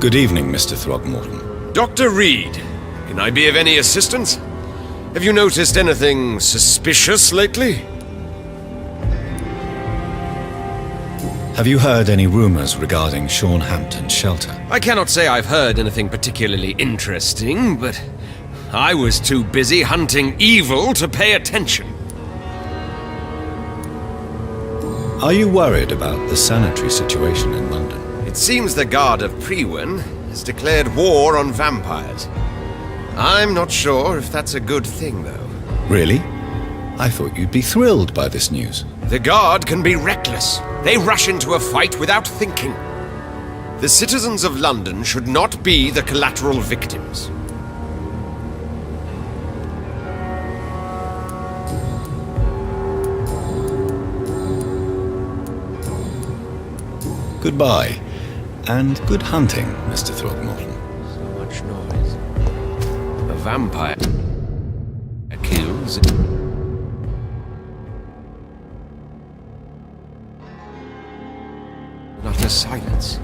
Good evening, Mr. Throgmorton. Dr. Reed, can I be of any assistance? Have you noticed anything suspicious lately? Have you heard any rumors regarding Sean Hampton's shelter? I cannot say I've heard anything particularly interesting, but I was too busy hunting evil to pay attention. Are you worried about the sanitary situation in London? It seems the Guard of Priwen has declared war on vampires. I'm not sure if that's a good thing, though. Really? I thought you'd be thrilled by this news. The Guard can be reckless. They rush into a fight without thinking. The citizens of London should not be the collateral victims. Goodbye, and good hunting, Mr. Throgmorton. So much noise. A vampire kills. Utter silence.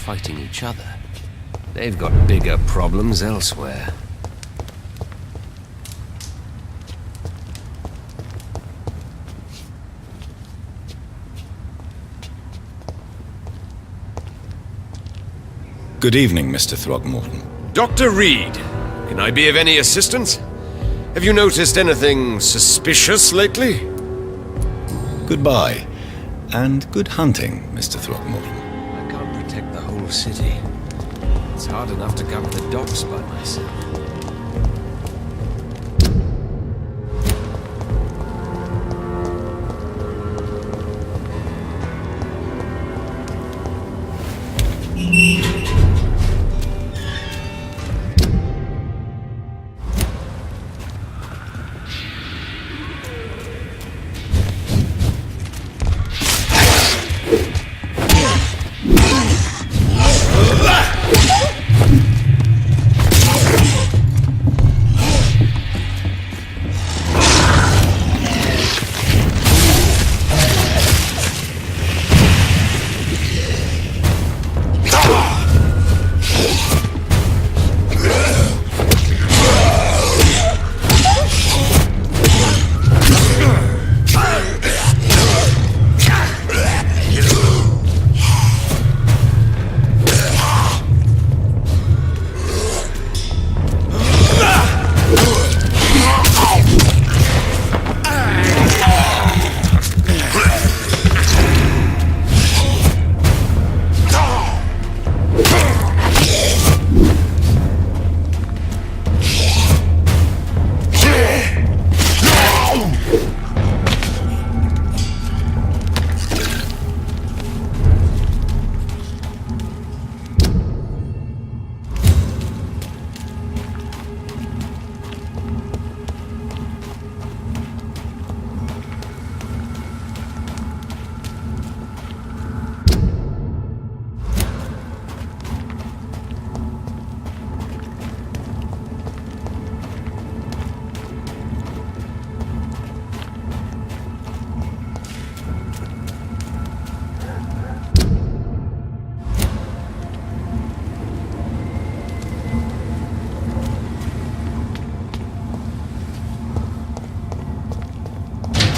fighting each other. They've got bigger problems elsewhere. Good evening, Mr. Throgmorton. Dr. Reed, can I be of any assistance? Have you noticed anything suspicious lately? Goodbye, and good hunting, Mr. Throgmorton. I can't protect the whole city. It's hard enough to cover the docks by myself.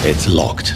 It's locked.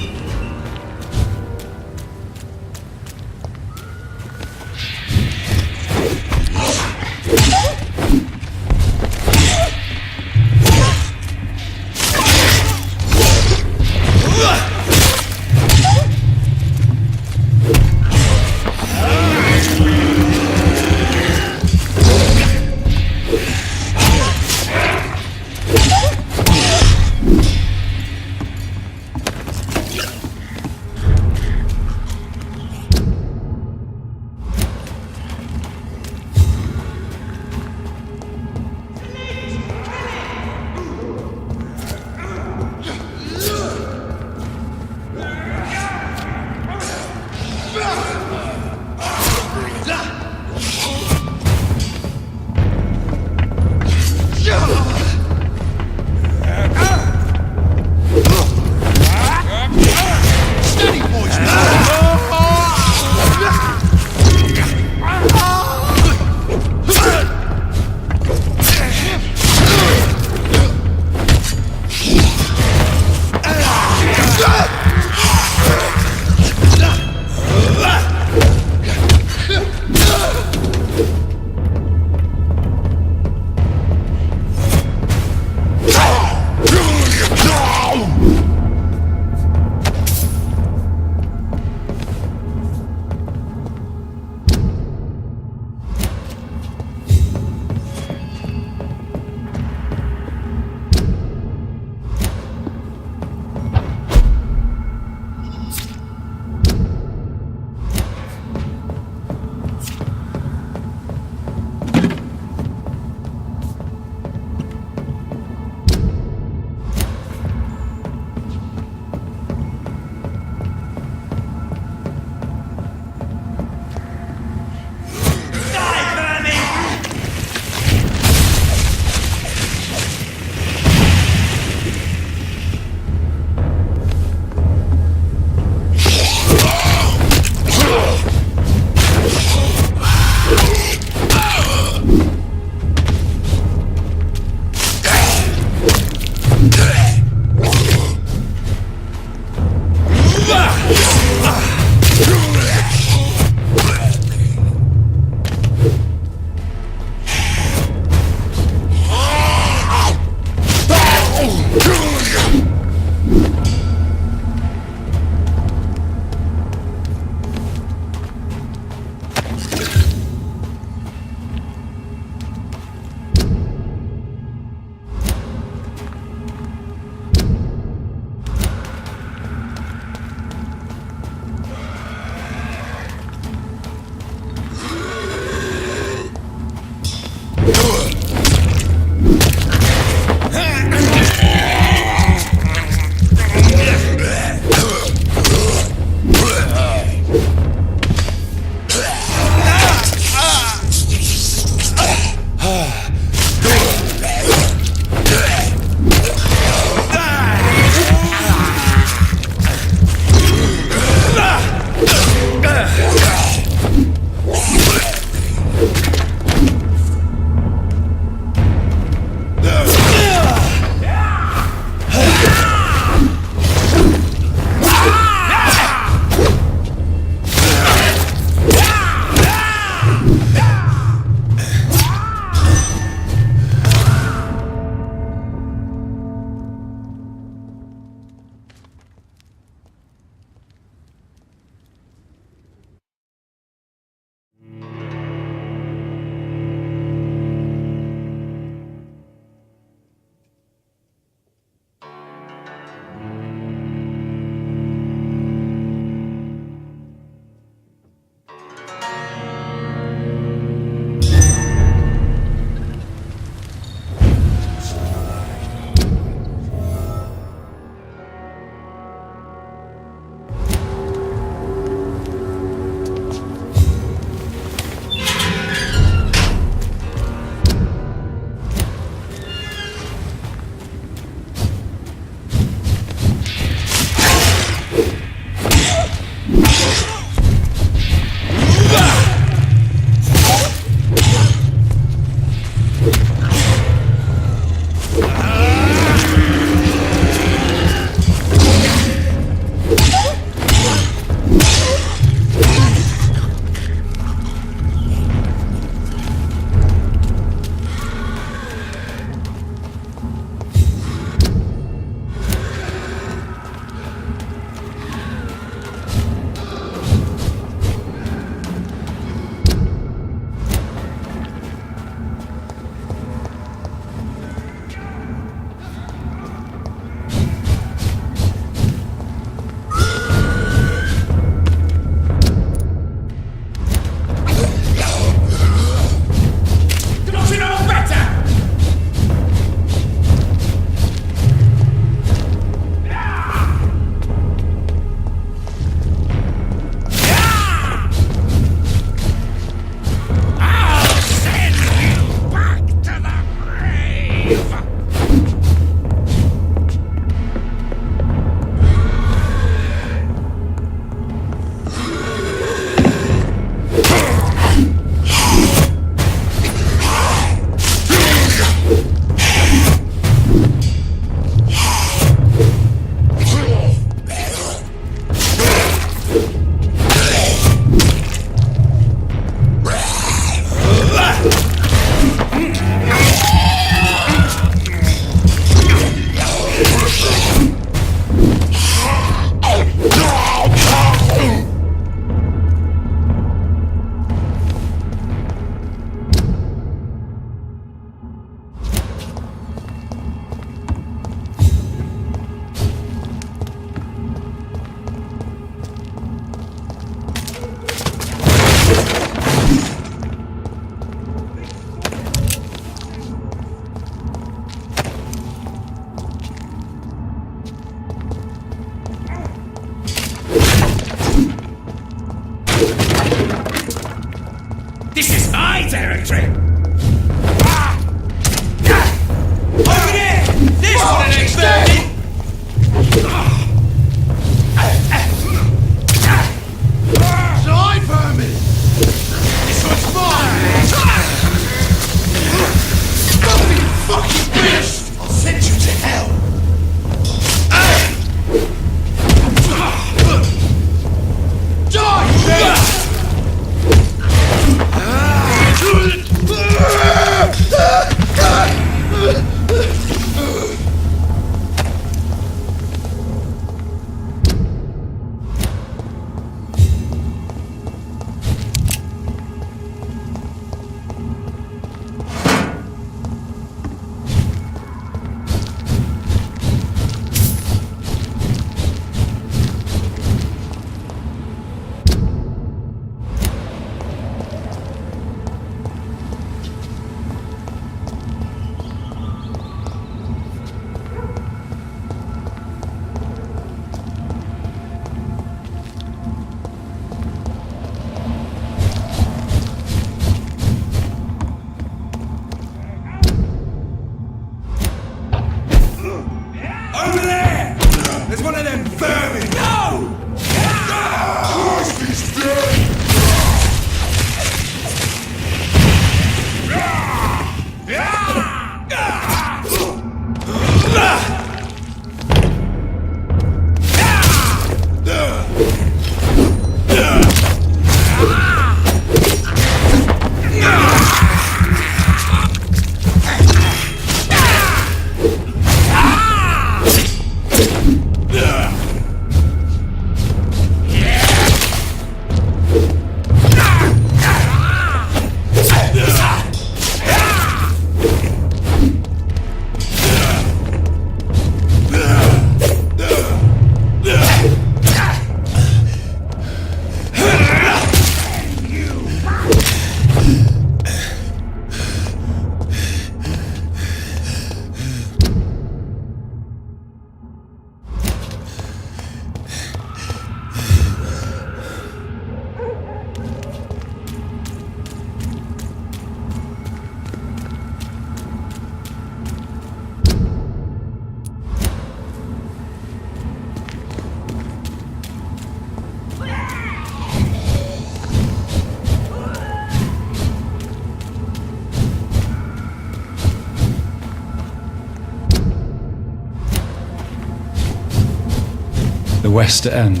The West End.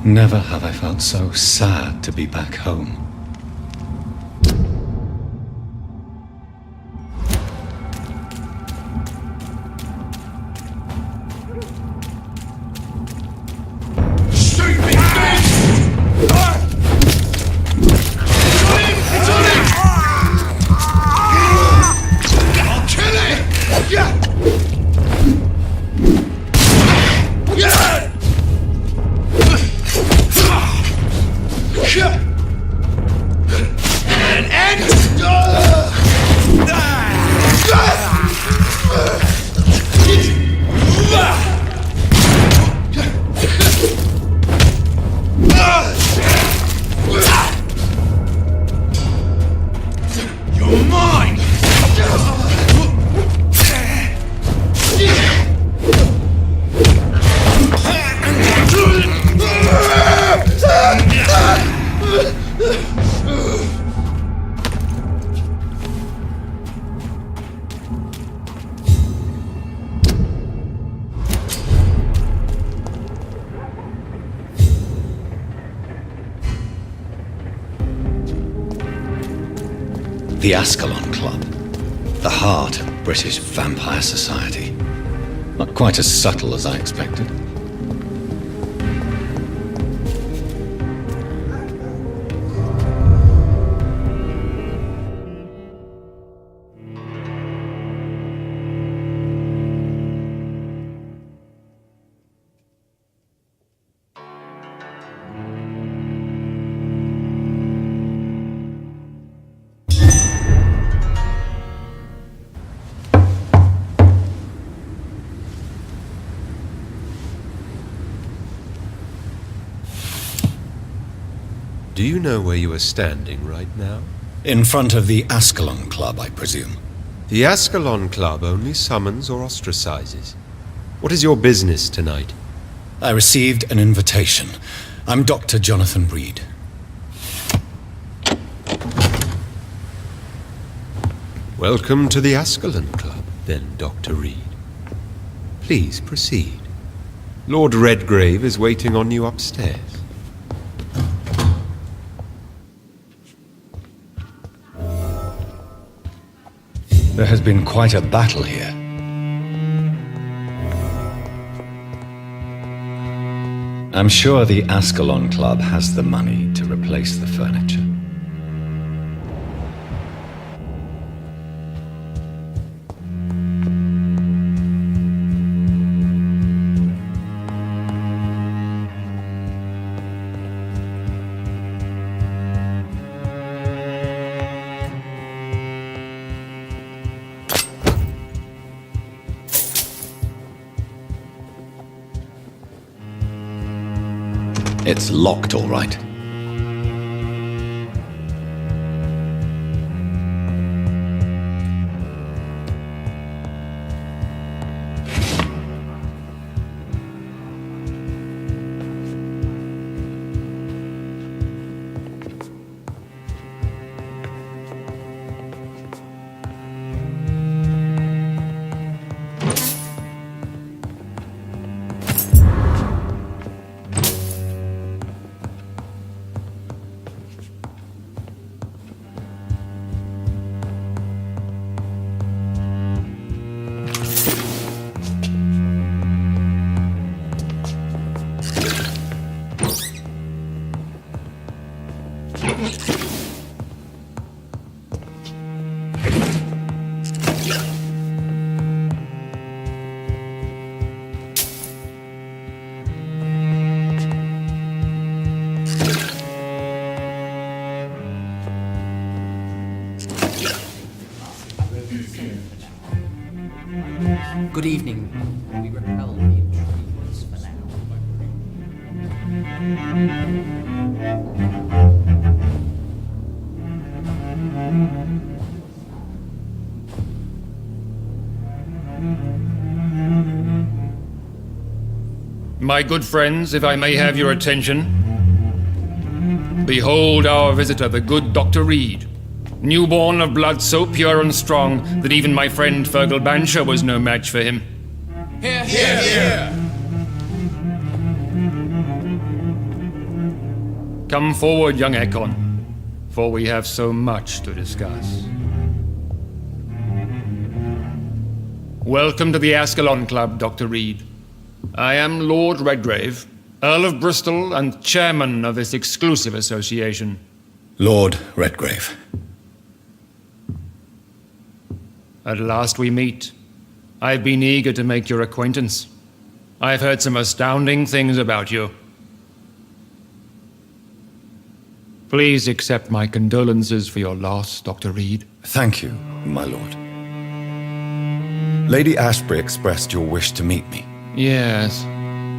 Never have I felt so sad to be back home. The Ascalon Club, the heart of British vampire society. Not quite as subtle as I expected. Do you know where you are standing right now? In front of the Ascalon Club, I presume. The Ascalon Club only summons or ostracizes. What is your business tonight? I received an invitation. I'm Dr. Jonathan Reed. Welcome to the Ascalon Club, then, Dr. Reed. Please proceed. Lord Redgrave is waiting on you upstairs. There has been quite a battle here. I'm sure the Ascalon Club has the money to replace the furniture. It's locked, all right. Good evening. We repel the intruders for now. My good friends, if I may have your attention. Behold our visitor, the good Dr. Reed. Newborn of blood so pure and strong that even my friend Fergal Bansher was no match for him. Here, here, here! Come forward, young Ekon, for we have so much to discuss. Welcome to the Ascalon Club, Dr. Reed. I am Lord Redgrave, Earl of Bristol and chairman of this exclusive association. Lord Redgrave. At last we meet. I've been eager to make your acquaintance. I've heard some astounding things about you. Please accept my condolences for your loss, Dr. Reed. Thank you, my lord. Lady Ashbury expressed your wish to meet me. Yes.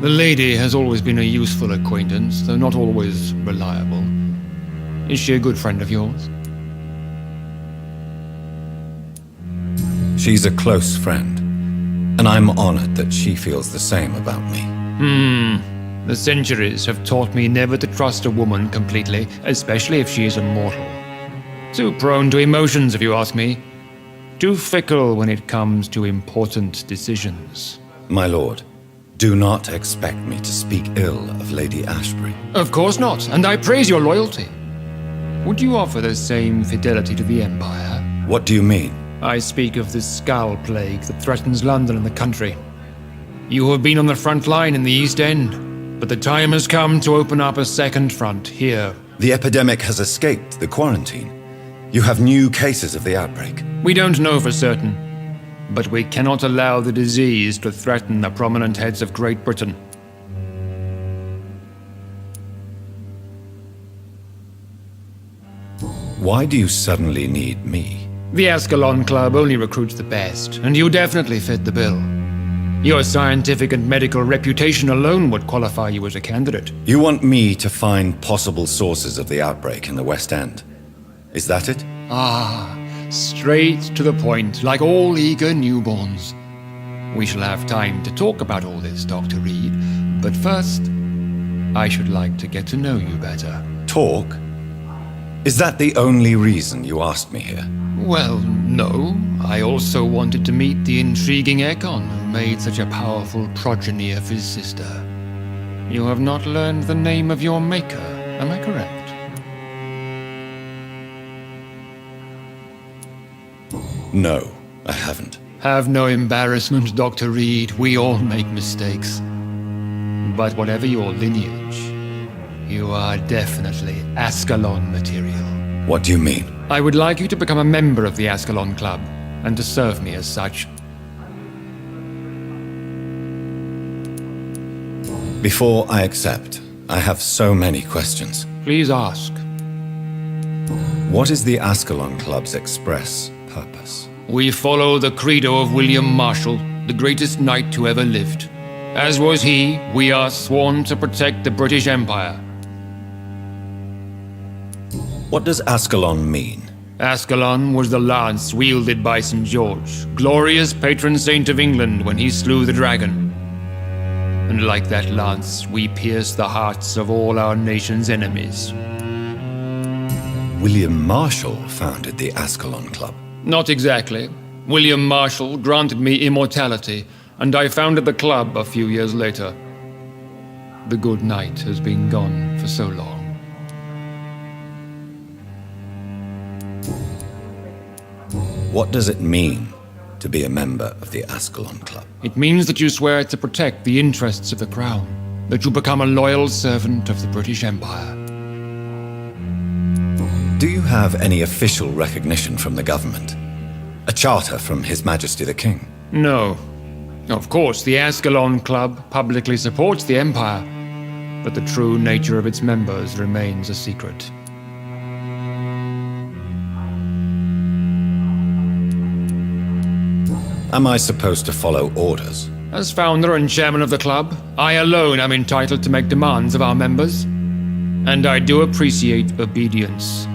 The lady has always been a useful acquaintance, though not always reliable. Is she a good friend of yours? She's a close friend, and I'm honored that she feels the same about me. The centuries have taught me never to trust a woman completely, especially if she is a mortal. Too prone to emotions, if you ask me. Too fickle when it comes to important decisions. My lord, do not expect me to speak ill of Lady Ashbury. Of course not, and I praise your loyalty. Would you offer the same fidelity to the Empire? What do you mean? I speak of the Skull Plague that threatens London and the country. You have been on the front line in the East End, but the time has come to open up a second front here. The epidemic has escaped the quarantine. You have new cases of the outbreak. We don't know for certain, but we cannot allow the disease to threaten the prominent heads of Great Britain. Why do you suddenly need me? The Ascalon Club only recruits the best, and you definitely fit the bill. Your scientific and medical reputation alone would qualify you as a candidate. You want me to find possible sources of the outbreak in the West End. Is that it? Straight to the point, like all eager newborns. We shall have time to talk about all this, Dr. Reed, but first, I should like to get to know you better. Talk? Is that the only reason you asked me here? Well, no. I also wanted to meet the intriguing Ekon who made such a powerful progeny of his sister. You have not learned the name of your maker, am I correct? No, I haven't. Have no embarrassment, Dr. Reed. We all make mistakes. But whatever your lineage, you are definitely Ascalon material. What do you mean? I would like you to become a member of the Ascalon Club, and to serve me as such. Before I accept, I have so many questions. Please ask. What is the Ascalon Club's express purpose? We follow the credo of William Marshall, the greatest knight who ever lived. As was he, we are sworn to protect the British Empire. What does Ascalon mean? Ascalon was the lance wielded by St. George, glorious patron saint of England when he slew the dragon. And like that lance, we pierce the hearts of all our nation's enemies. William Marshall founded the Ascalon Club. Not exactly. William Marshall granted me immortality, and I founded the club a few years later. The good knight has been gone for so long. What does it mean to be a member of the Ascalon Club? It means that you swear to protect the interests of the crown, that you become a loyal servant of the British Empire. Do you have any official recognition from the government? A charter from His Majesty the King? No. Of course, the Ascalon Club publicly supports the Empire, but the true nature of its members remains a secret. Am I supposed to follow orders? As founder and chairman of the club, I alone am entitled to make demands of our members, and I do appreciate obedience.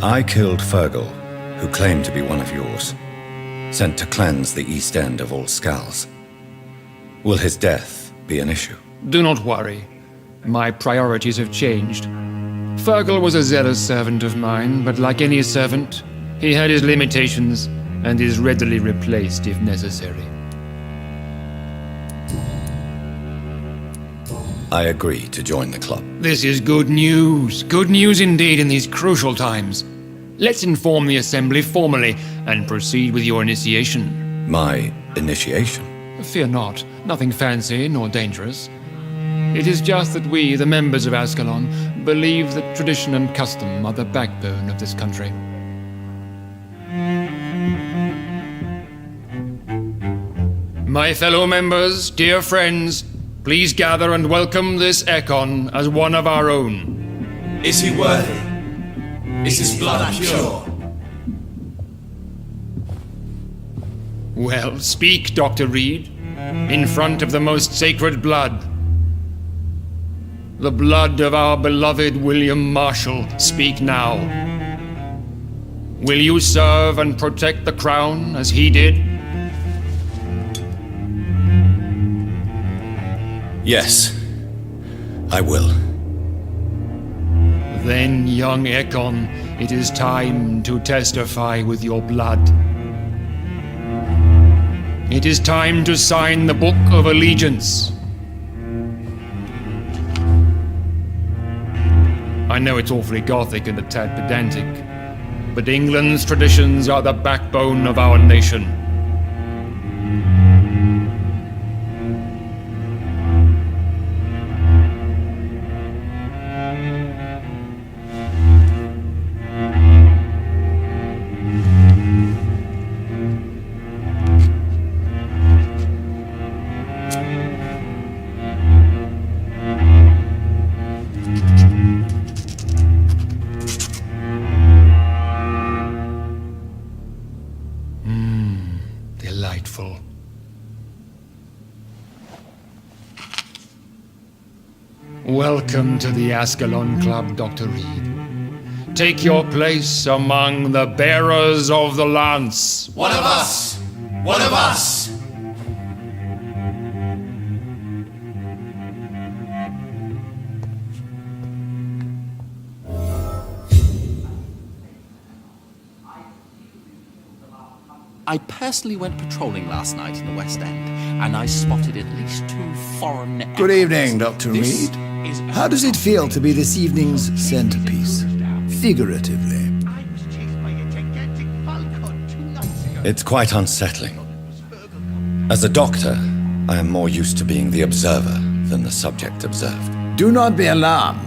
I killed Fergal, who claimed to be one of yours, sent to cleanse the East End of all skulls. Will his death be an issue? Do not worry. My priorities have changed. Fergal was a zealous servant of mine, but like any servant, he had his limitations and is readily replaced if necessary. I agree to join the club. This is good news. Good news indeed in these crucial times. Let's inform the Assembly formally and proceed with your initiation. My initiation? Fear not. Nothing fancy nor dangerous. It is just that we, the members of Ascalon, believe that tradition and custom are the backbone of this country. My fellow members, dear friends, please gather and welcome this Ekon as one of our own. Is he worthy? Is his blood pure? Well, speak, Dr. Reed, in front of the most sacred blood. The blood of our beloved William Marshall, speak now. Will you serve and protect the crown as he did? Yes, I will. Then, young Ekon, it is time to testify with your blood. It is time to sign the Book of Allegiance. I know it's awfully gothic and a tad pedantic, but England's traditions are the backbone of our nation. Delightful. Welcome to the Ascalon Club, Dr. Reed. Take your place among the bearers of the lance. One of us! One of us! I personally went patrolling last night in the West End, and I spotted at least 2 foreign... Good evening, Dr. This Reed. is- How does it feel to be this evening's centerpiece? Figuratively. It's quite unsettling. As a doctor, I am more used to being the observer than the subject observed. Do not be alarmed.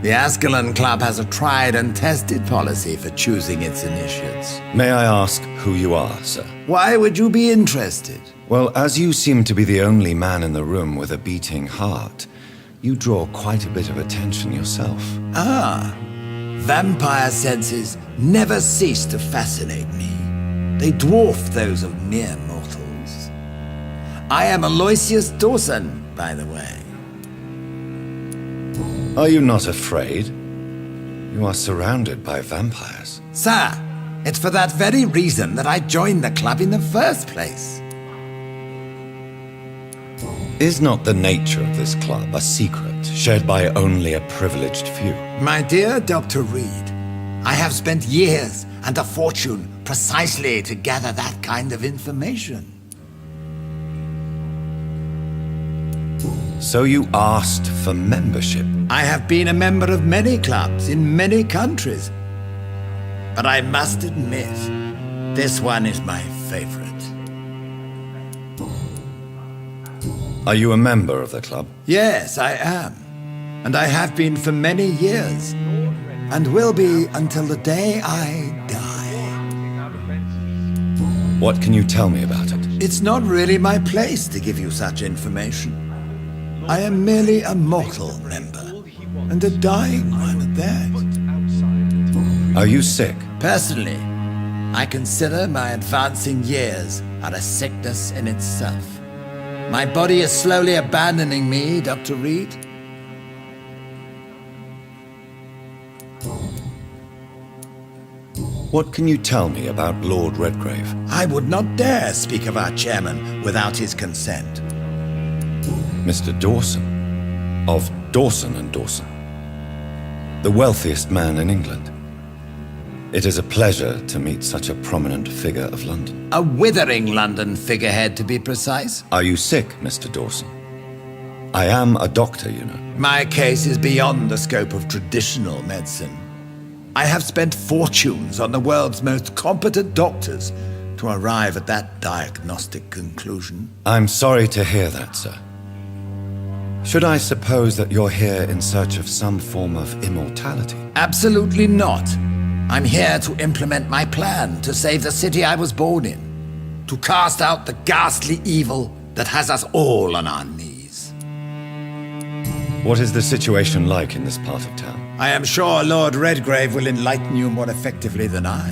The Ascalon Club has a tried and tested policy for choosing its initiates. May I ask who you are, sir? Why would you be interested? Well, as you seem to be the only man in the room with a beating heart, you draw quite a bit of attention yourself. Ah, vampire senses never cease to fascinate me. They dwarf those of mere mortals. I am Aloysius Dawson, by the way. Are you not afraid? You are surrounded by vampires. Sir, it's for that very reason that I joined the club in the first place. Is not the nature of this club a secret shared by only a privileged few? My dear Dr. Reed, I have spent years and a fortune precisely to gather that kind of information. So you asked for membership? I have been a member of many clubs in many countries, but I must admit, this one is my favorite. Are you a member of the club? Yes, I am, and I have been for many years, and will be until the day I die. What can you tell me about it? It's not really my place to give you such information. I am merely a mortal member, and a dying one at that. Are you sick? Personally, I consider my advancing years are a sickness in itself. My body is slowly abandoning me, Dr. Reed. What can you tell me about Lord Redgrave? I would not dare speak of our chairman without his consent. Mr. Dawson, of Dawson and Dawson, the wealthiest man in England. It is a pleasure to meet such a prominent figure of London. A withering London figurehead, to be precise. Are you sick, Mr. Dawson? I am a doctor, you know. My case is beyond the scope of traditional medicine. I have spent fortunes on the world's most competent doctors to arrive at that diagnostic conclusion. I'm sorry to hear that, sir. Should I suppose that you're here in search of some form of immortality? Absolutely not. I'm here to implement my plan to save the city I was born in, to cast out the ghastly evil that has us all on our knees. What is the situation like in this part of town? I am sure Lord Redgrave will enlighten you more effectively than I.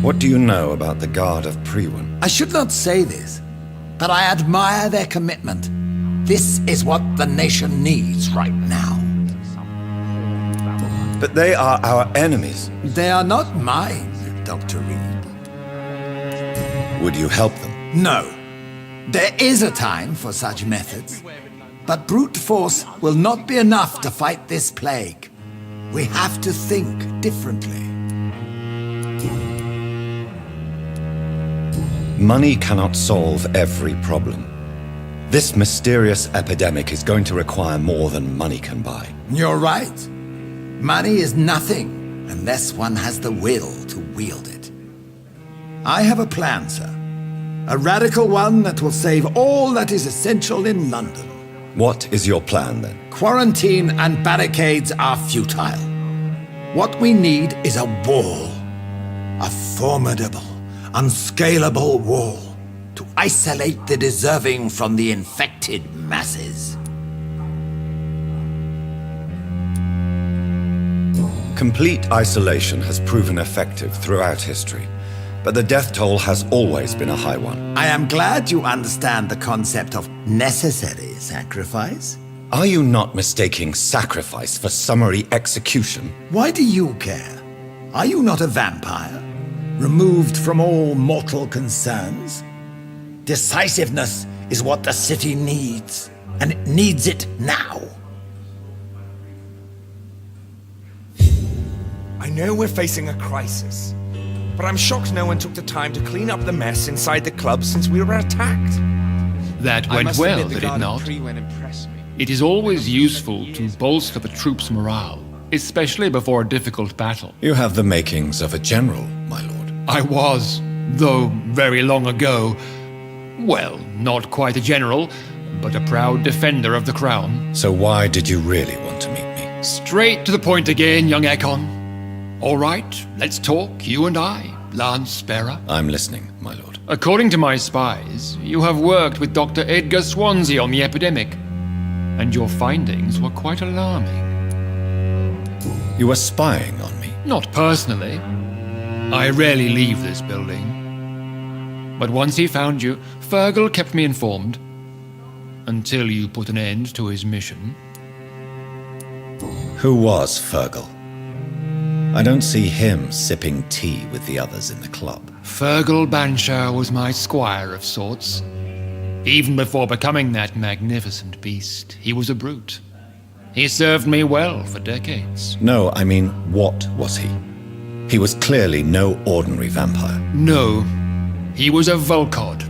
What do you know about the Guard of Priwen? I should not say this, but I admire their commitment. This is what the nation needs right now. But they are our enemies. They are not mine, Dr. Reed. Would you help them? No. There is a time for such methods. But brute force will not be enough to fight this plague. We have to think differently. Money cannot solve every problem. This mysterious epidemic is going to require more than money can buy. You're right. Money is nothing unless one has the will to wield it. I have a plan, sir. A radical one that will save all that is essential in London. What is your plan, then? Quarantine and barricades are futile. What we need is a wall. A formidable, unscalable wall to isolate the deserving from the infected masses. Complete isolation has proven effective throughout history, but the death toll has always been a high one. I am glad you understand the concept of necessary sacrifice. Are you not mistaking sacrifice for summary execution? Why do you care? Are you not a vampire, removed from all mortal concerns? Decisiveness is what the city needs, and it needs it now. I know we're facing a crisis, but I'm shocked no one took the time to clean up the mess inside the club since we were attacked. That went well, did it not? It is always useful to bolster the troops' morale, especially before a difficult battle. You have the makings of a general, my lord. I was, though very long ago, well, not quite a general, but a proud defender of the crown. So why did you really want to meet me? Straight to the point again, young Ekon. All right, let's talk, you and I, Lance Sparrow. I'm listening, my lord. According to my spies, you have worked with Dr. Edgar Swansea on the epidemic, and your findings were quite alarming. You were spying on me? Not personally. I rarely leave this building. But once he found you, Fergal kept me informed, until you put an end to his mission. Who was Fergal? I don't see him sipping tea with the others in the club. Fergal Banshire was my squire of sorts. Even before becoming that magnificent beast, he was a brute. He served me well for decades. No, I mean, what was he? He was clearly no ordinary vampire. No, he was a Volcod,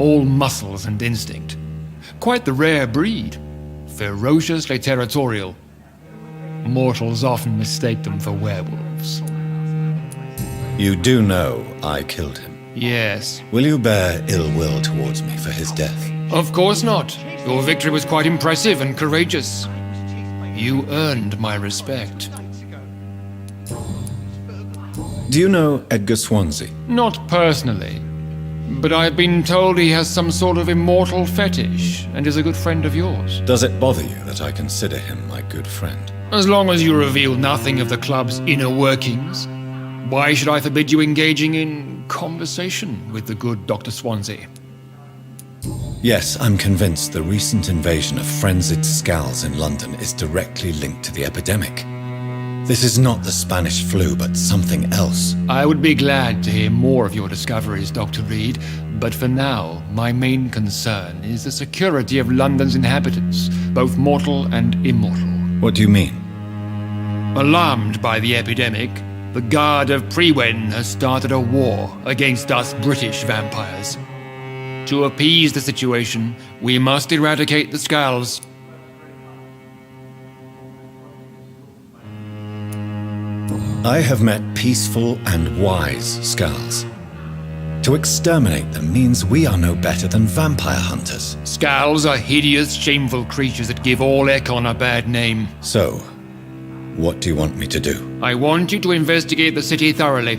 all muscles and instinct. Quite the rare breed, ferociously territorial. Mortals often mistake them for werewolves. You do know I killed him. Yes. Will you bear ill will towards me for his death? Of course not. Your victory was quite impressive and courageous. You earned my respect. Do you know Edgar Swansea? Not personally, but I've been told he has some sort of immortal fetish and is a good friend of yours. Does it bother you that I consider him my good friend? As long as you reveal nothing of the club's inner workings, why should I forbid you engaging in conversation with the good Dr. Swansea? Yes, I'm convinced the recent invasion of frenzied scowls in London is directly linked to the epidemic. This is not the Spanish flu, but something else. I would be glad to hear more of your discoveries, Dr. Reed, but for now, my main concern is the security of London's inhabitants, both mortal and immortal. What do you mean? Alarmed by the epidemic, the Guard of Priwen has started a war against us British vampires. To appease the situation, we must eradicate the Skulls. I have met peaceful and wise Skulls. To exterminate them means we are no better than vampire hunters. Skulls are hideous, shameful creatures that give all Ekon a bad name. So, what do you want me to do? I want you to investigate the city thoroughly.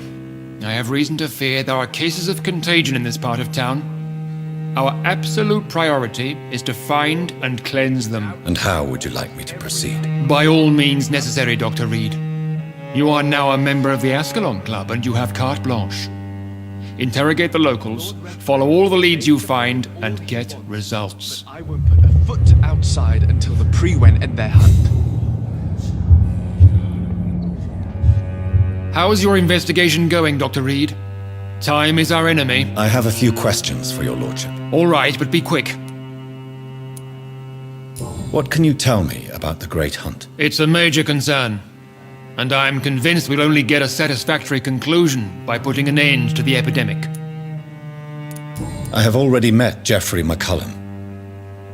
I have reason to fear there are cases of contagion in this part of town. Our absolute priority is to find and cleanse them. And how would you like me to proceed? By all means necessary, Dr. Reed. You are now a member of the Ascalon Club and you have carte blanche. Interrogate the locals, follow all the leads you find, and get results. I won't put a foot outside until the pre-wen end their hunt. How's your investigation going, Dr. Reed? Time is our enemy. I have a few questions for your lordship. All right, but be quick. What can you tell me about the Great Hunt? It's a major concern, and I'm convinced we'll only get a satisfactory conclusion by putting an end to the epidemic. I have already met Geoffrey McCullum.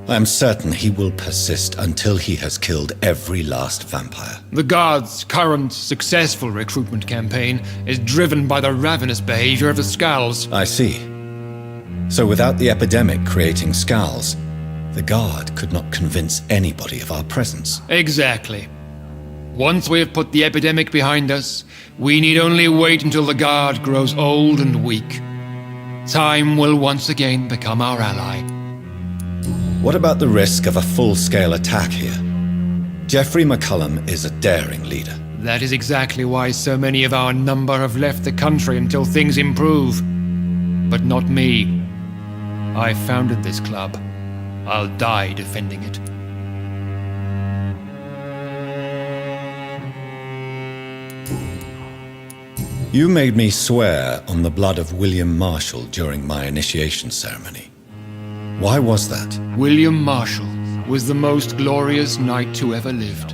I am certain he will persist until he has killed every last vampire. The Guard's current successful recruitment campaign is driven by the ravenous behavior of the Skulls. I see. So without the epidemic creating Skulls, the Guard could not convince anybody of our presence. Exactly. Once we have put the epidemic behind us, we need only wait until the Guard grows old and weak. Time will once again become our ally. What about the risk of a full-scale attack here? Geoffrey McCullum is a daring leader. That is exactly why so many of our number have left the country until things improve. But not me. I founded this club. I'll die defending it. You made me swear on the blood of William Marshall during my initiation ceremony. Why was that? William Marshall was the most glorious knight who ever lived.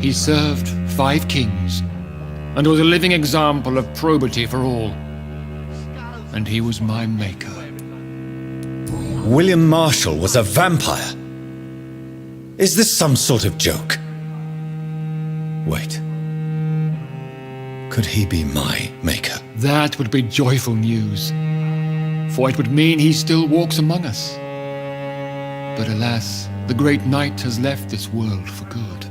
He served 5 kings and was a living example of probity for all. And he was my maker. William Marshall was a vampire? Is this some sort of joke? Wait. Could he be my maker? That would be joyful news, for it would mean he still walks among us. But alas, the great knight has left this world for good.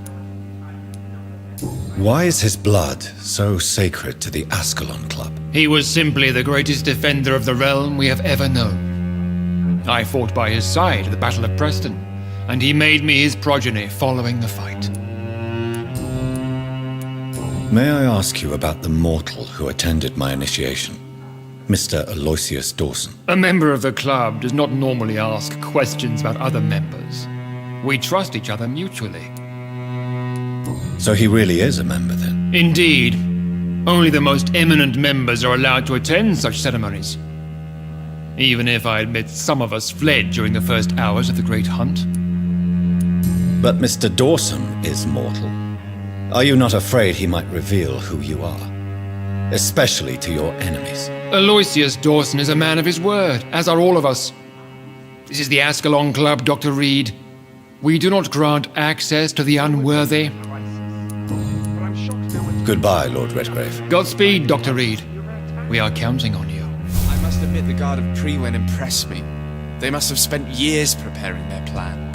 Why is his blood so sacred to the Ascalon Club? He was simply the greatest defender of the realm we have ever known. I fought by his side at the Battle of Preston, and he made me his progeny following the fight. May I ask you about the mortal who attended my initiation? Mr. Aloysius Dawson. A member of the club does not normally ask questions about other members. We trust each other mutually. So he really is a member then? Indeed. Only the most eminent members are allowed to attend such ceremonies. Even if I admit some of us fled during the first hours of the Great Hunt. But Mr. Dawson is mortal. Are you not afraid he might reveal who you are? Especially to your enemies. Aloysius Dawson is a man of his word, as are all of us. This is the Ascalon Club, Dr. Reed. We do not grant access to the unworthy. Goodbye, Lord Redgrave. Godspeed, Dr. Reed. We are counting on you. I must admit the Guard of Prewen impressed me. They must have spent years preparing their plan.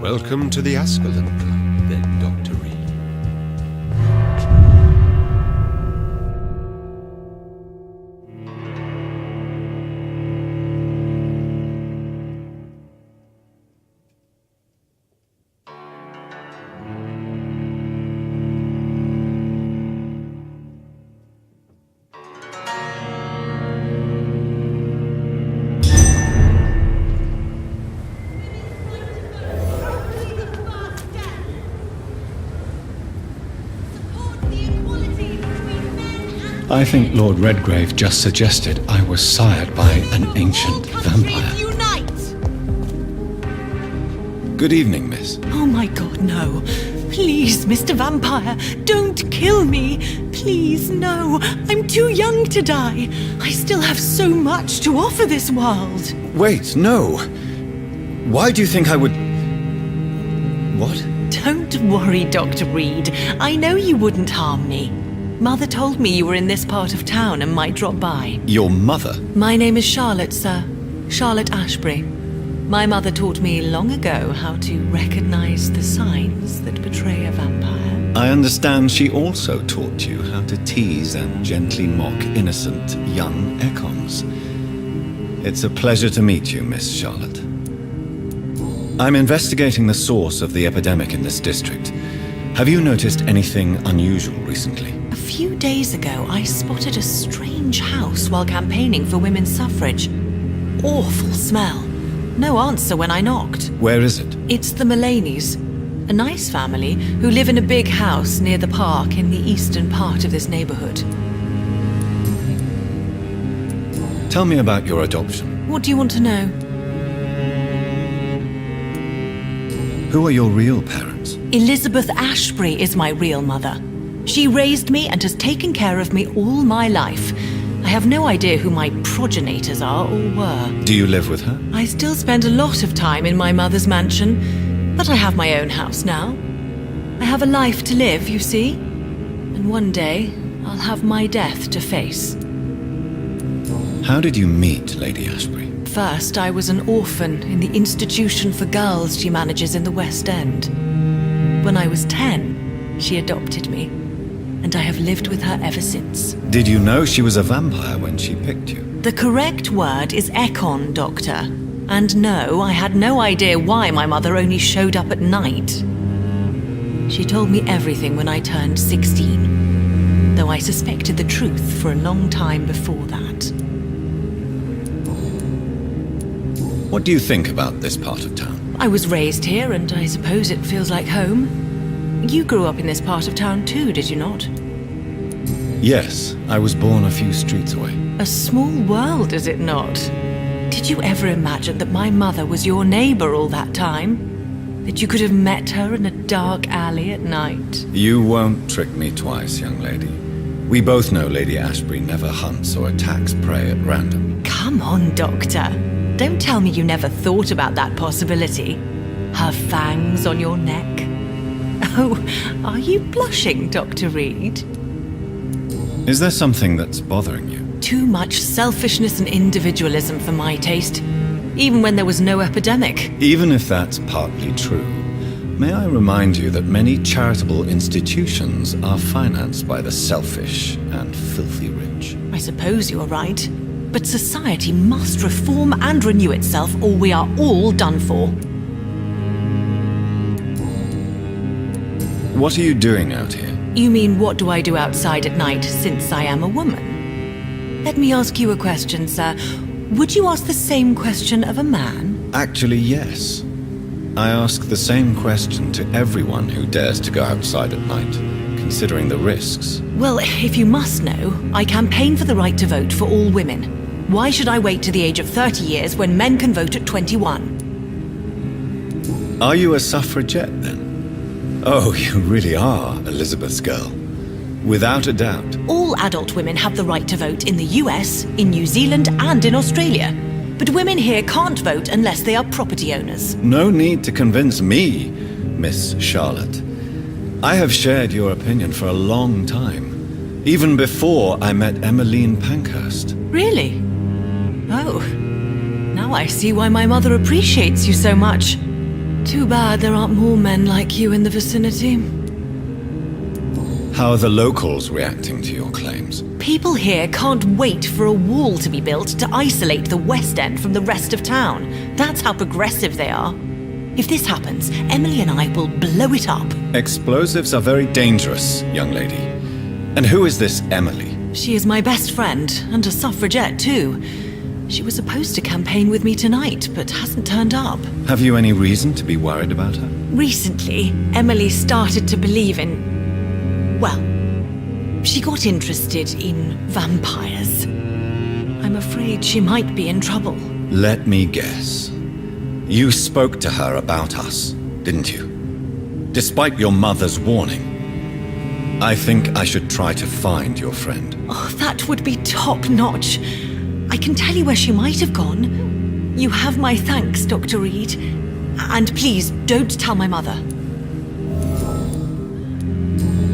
Welcome to the Ascalon Club, then, Dr. Reed. I think Lord Redgrave just suggested I was sired by an ancient vampire. Unite! Good evening, miss. Oh my god, no. Please, Mr. Vampire, don't kill me. Please, no. I'm too young to die. I still have so much to offer this world. Wait, no. Why do you think I would... What? Don't worry, Dr. Reed. I know you wouldn't harm me. Mother told me you were in this part of town and might drop by. Your mother? My name is Charlotte, sir. Charlotte Ashbury. My mother taught me long ago how to recognize the signs that betray a vampire. I understand she also taught you how to tease and gently mock innocent young Ekons. It's a pleasure to meet you, Miss Charlotte. I'm investigating the source of the epidemic in this district. Have you noticed anything unusual recently? A few days ago, I spotted a strange house while campaigning for women's suffrage. Awful smell. No answer when I knocked. Where is it? It's the Mullaneys, a nice family who live in a big house near the park in the eastern part of this neighborhood. Tell me about your adoption. What do you want to know? Who are your real parents? Elizabeth Ashbury is my real mother. She raised me and has taken care of me all my life. I have no idea who my progenitors are or were. Do you live with her? I still spend a lot of time in my mother's mansion, but I have my own house now. I have a life to live, you see. And one day, I'll have my death to face. How did you meet Lady Ashbury? First, I was an orphan in the institution for girls she manages in the West End. When I was 10, she adopted me, and I have lived with her ever since. Did you know she was a vampire when she picked you? The correct word is Ekon, Doctor. And no, I had no idea why my mother only showed up at night. She told me everything when I turned 16, though I suspected the truth for a long time before that. What do you think about this part of town? I was raised here, and I suppose it feels like home. You grew up in this part of town too, did you not? Yes, I was born a few streets away. A small world, is it not? Did you ever imagine that my mother was your neighbor all that time? That you could have met her in a dark alley at night? You won't trick me twice, young lady. We both know Lady Ashbury never hunts or attacks prey at random. Come on, Doctor. Don't tell me you never thought about that possibility. Her fangs on your neck. Oh, are you blushing, Dr. Reed? Is there something that's bothering you? Too much selfishness and individualism for my taste, even when there was no epidemic. Even if that's partly true, may I remind you that many charitable institutions are financed by the selfish and filthy rich? I suppose you're right. But society must reform and renew itself, or we are all done for. What are you doing out here? You mean, what do I do outside at night since I am a woman? Let me ask you a question, sir. Would you ask the same question of a man? Actually, yes. I ask the same question to everyone who dares to go outside at night, considering the risks. Well, if you must know, I campaign for the right to vote for all women. Why should I wait to the age of 30 years when men can vote at 21? Are you a suffragette, then? Oh, you really are Elizabeth's girl. Without a doubt. All adult women have the right to vote in the US, in New Zealand, and in Australia. But women here can't vote unless they are property owners. No need to convince me, Miss Charlotte. I have shared your opinion for a long time, even before I met Emmeline Pankhurst. Really? Oh. Now I see why my mother appreciates you so much. Too bad there aren't more men like you in the vicinity. How are the locals reacting to your claims? People here can't wait for a wall to be built to isolate the West End from the rest of town. That's how progressive they are. If this happens, Emily and I will blow it up. Explosives are very dangerous, young lady. And who is this Emily? She is my best friend, and a suffragette too. She was supposed to campaign with me tonight, but hasn't turned up. Have you any reason to be worried about her? Recently, Emily started to believe in... well, she got interested in vampires. I'm afraid she might be in trouble. Let me guess. You spoke to her about us, didn't you? Despite your mother's warning. I think I should try to find your friend. Oh, that would be top-notch. I can tell you where she might have gone. You have my thanks, Dr. Reed. And please, don't tell my mother.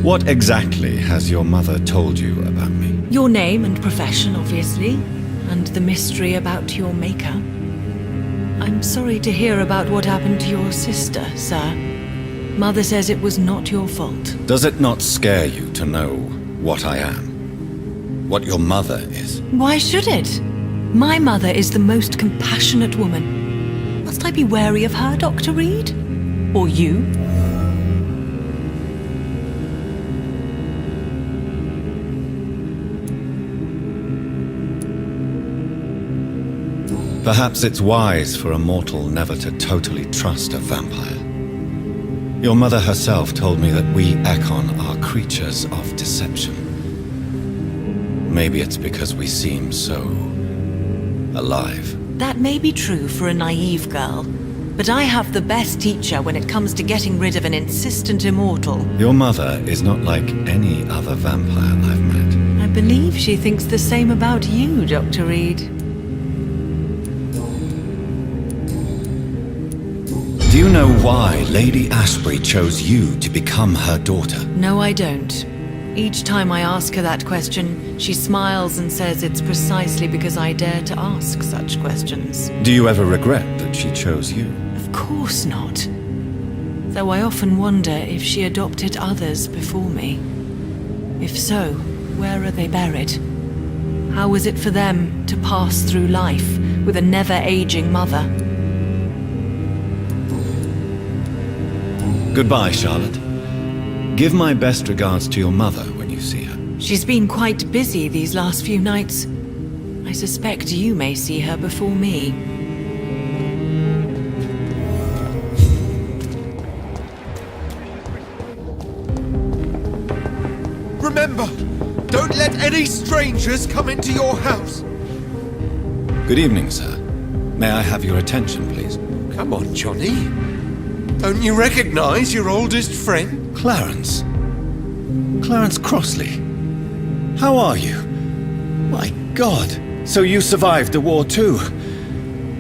What exactly has your mother told you about me? Your name and profession, obviously. And the mystery about your maker. I'm sorry to hear about what happened to your sister, sir. Mother says it was not your fault. Does it not scare you to know what I am? What your mother is? Why should it? My mother is the most compassionate woman. Must I be wary of her, Dr. Reed? Or you? Perhaps it's wise for a mortal never to totally trust a vampire. Your mother herself told me that we Ekon are creatures of deception. Maybe it's because we seem so... alive. That may be true for a naive girl, but I have the best teacher when it comes to getting rid of an insistent immortal. Your mother is not like any other vampire I've met. I believe she thinks the same about you, Dr. Reed. Do you know why Lady Ashbury chose you to become her daughter? No, I don't. Each time I ask her that question, she smiles and says it's precisely because I dare to ask such questions. Do you ever regret that she chose you? Of course not. Though I often wonder if she adopted others before me. If so, where are they buried? How was it for them to pass through life with a never-aging mother? Goodbye, Charlotte. Give my best regards to your mother when you see her. She's been quite busy these last few nights. I suspect you may see her before me. Remember, don't let any strangers come into your house. Good evening, sir. May I have your attention, please? Come on, Johnny. Don't you recognize your oldest friend? Clarence. Clarence Crossley. How are you? My God. So you survived the war too.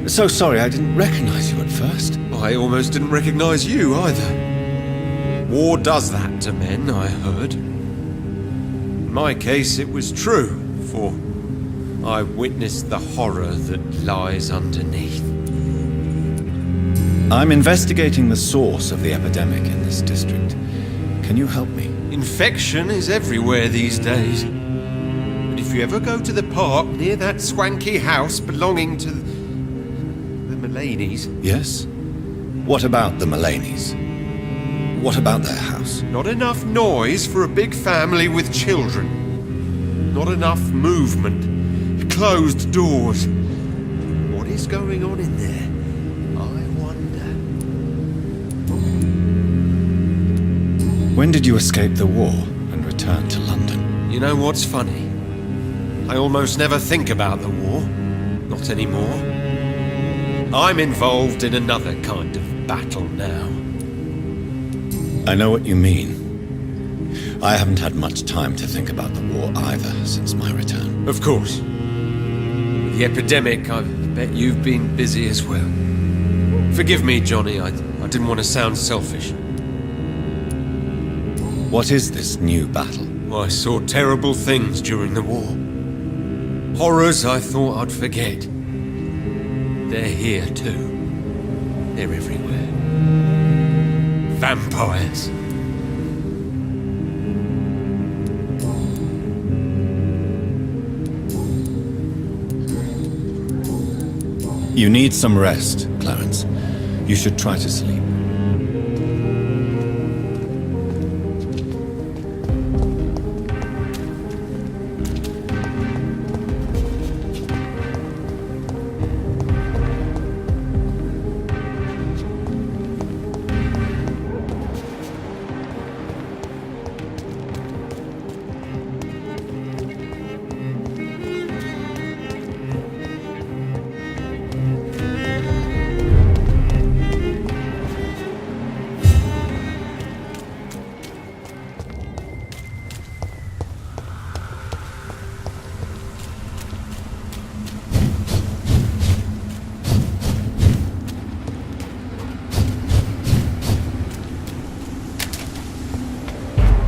So sorry I didn't recognize you at first. I almost didn't recognize you either. War does that to men, I heard. In my case, it was true, for I witnessed the horror that lies underneath. I'm investigating the source of the epidemic in this district. Can you help me? Infection is everywhere these days. But if you ever go to the park near that swanky house belonging to the Mullaneys... Yes? What about the Mullaneys? What about their house? Not enough noise for a big family with children. Not enough movement. Closed doors. What is going on in there? When did you escape the war and return to London? You know what's funny? I almost never think about the war. Not anymore. I'm involved in another kind of battle now. I know what you mean. I haven't had much time to think about the war either since my return. Of course. With the epidemic, I bet you've been busy as well. Forgive me, Johnny, I didn't want to sound selfish. What is this new battle? I saw terrible things during the war. Horrors I thought I'd forget. They're here too. They're everywhere. Vampires. You need some rest, Clarence. You should try to sleep.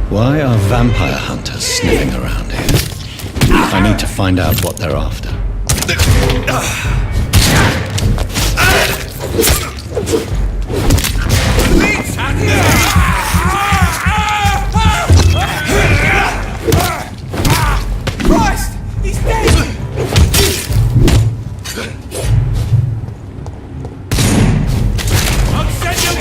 Why are vampire hunters sniffing around here? I need to find out what they're after. Christ! He's dead! I'll send you.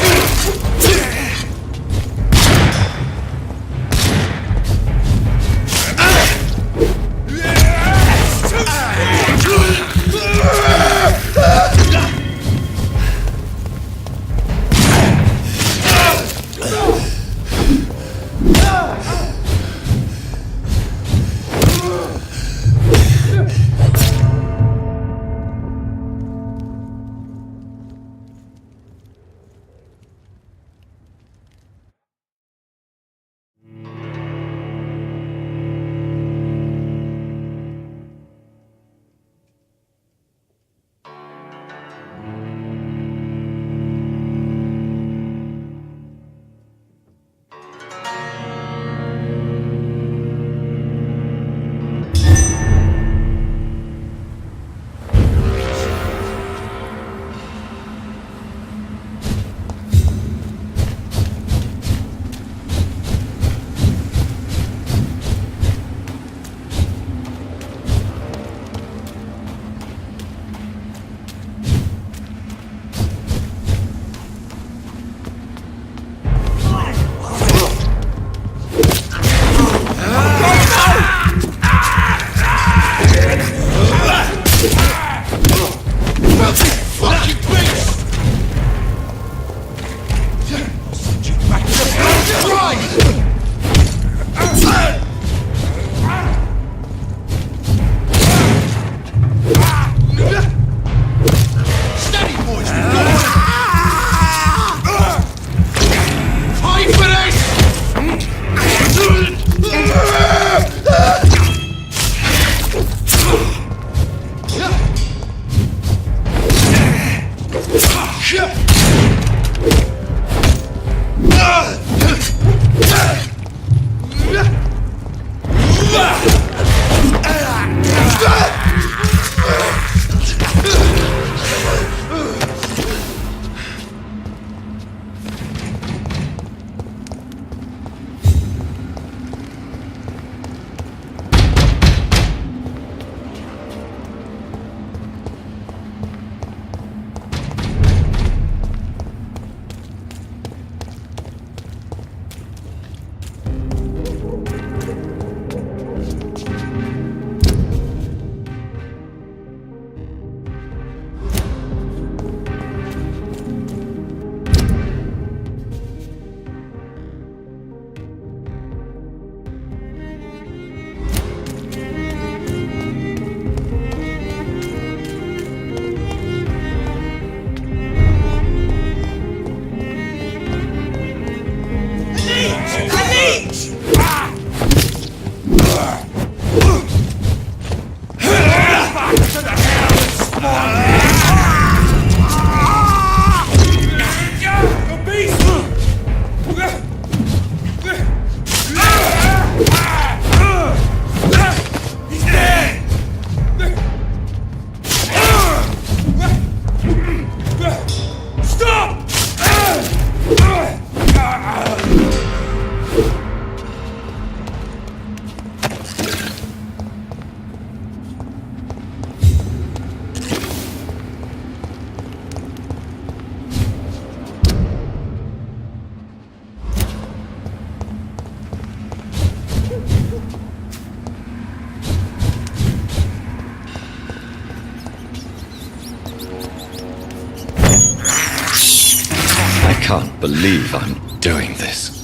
can't believe I'm doing this.